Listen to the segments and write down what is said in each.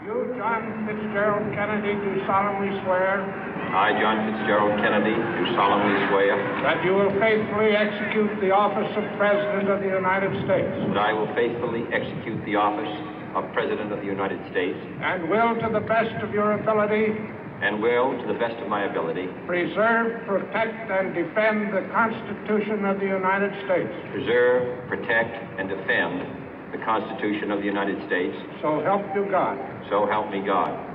You, John Fitzgerald Kennedy, do solemnly swear I, John Fitzgerald Kennedy, do solemnly swear that you will faithfully execute the office of President of the United States that I will faithfully execute the office of President of the United States and will, to the best of your ability, and will, to the best of my ability, preserve, protect, and defend the Constitution of the United States. preserve, protect, and defend the Constitution of the United States. So help you God. So help me God.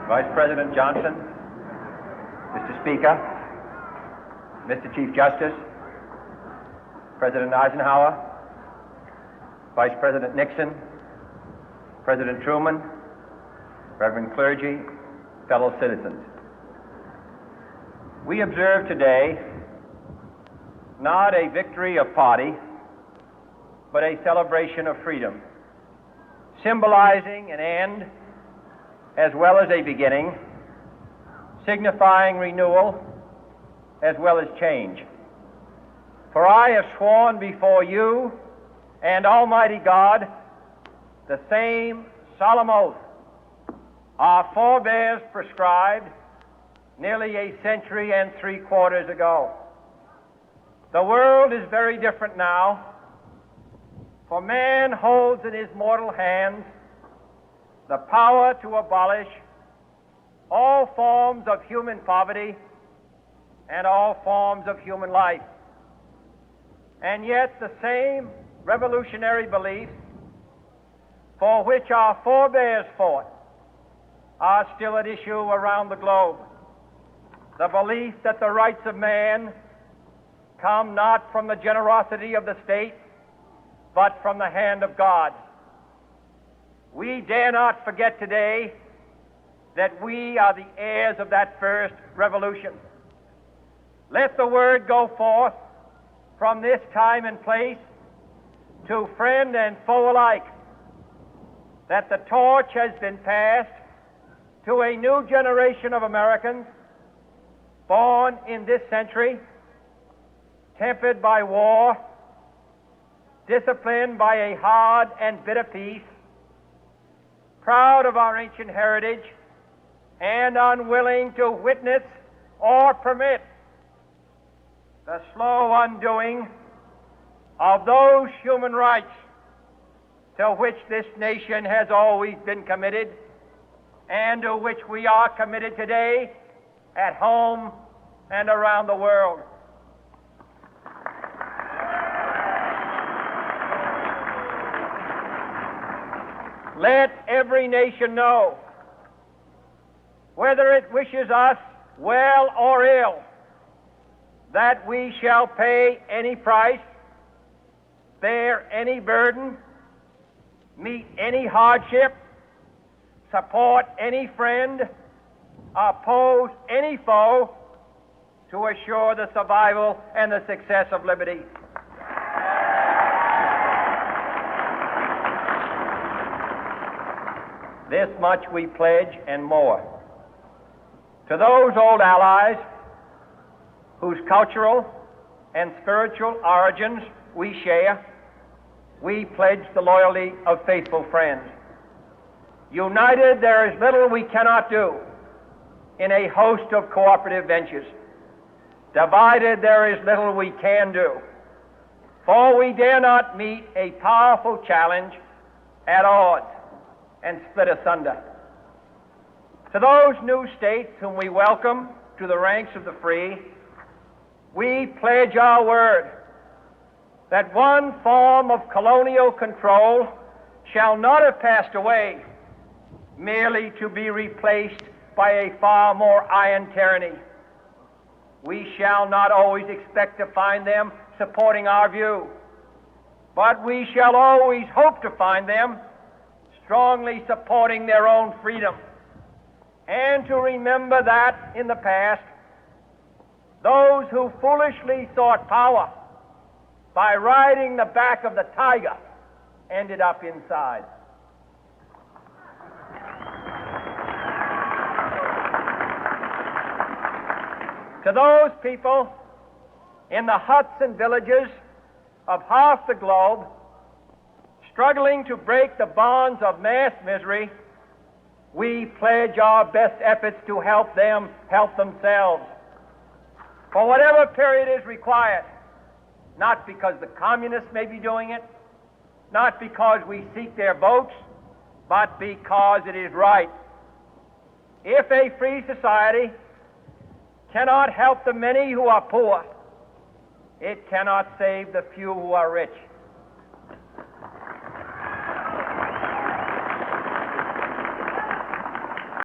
Vice President Johnson, Mr. Speaker, Mr. Chief Justice, President Eisenhower, Vice President Nixon, President Truman, Reverend clergy, fellow citizens. We observe today not a victory of party, but a celebration of freedom, symbolizing an end as well as a beginning, signifying renewal as well as change. For I have sworn before you and Almighty God the same solemn oath our forebears prescribed nearly a century and 3/4 ago. The world is very different now, for man holds in his mortal hands the power to abolish all forms of human poverty and all forms of human life. And yet the same revolutionary beliefs for which our forebears fought are still at issue around the globe. The belief that the rights of man come not from the generosity of the state, but from the hand of God. We dare not forget today that we are the heirs of that first revolution. Let the word go forth from this time and place to friend and foe alike that the torch has been passed to a new generation of Americans born in this century, tempered by war, disciplined by a hard and bitter peace, proud of our ancient heritage, and unwilling to witness or permit the slow undoing of those human rights to which this nation has always been committed and to which we are committed today at home and around the world. Let every nation know, whether it wishes us well or ill, that we shall pay any price, bear any burden, meet any hardship, support any friend, oppose any foe to assure the survival and the success of liberty. This much we pledge and more. To those old allies whose cultural and spiritual origins we share, we pledge the loyalty of faithful friends. United, there is little we cannot do in a host of cooperative ventures. Divided, there is little we can do, for we dare not meet a powerful challenge at odds and split asunder. To those new states whom we welcome to the ranks of the free, we pledge our word that one form of colonial control shall not have passed away, merely to be replaced by a far more iron tyranny. We shall not always expect to find them supporting our view, but we shall always hope to find them strongly supporting their own freedom, and to remember that in the past, those who foolishly sought power by riding the back of the tiger ended up inside. To those people in the huts and villages of half the globe struggling to break the bonds of mass misery, we pledge our best efforts to help them help themselves for whatever period is required, not because the communists may be doing it, not because we seek their votes, but because it is right. If a free society cannot help the many who are poor, it cannot save the few who are rich.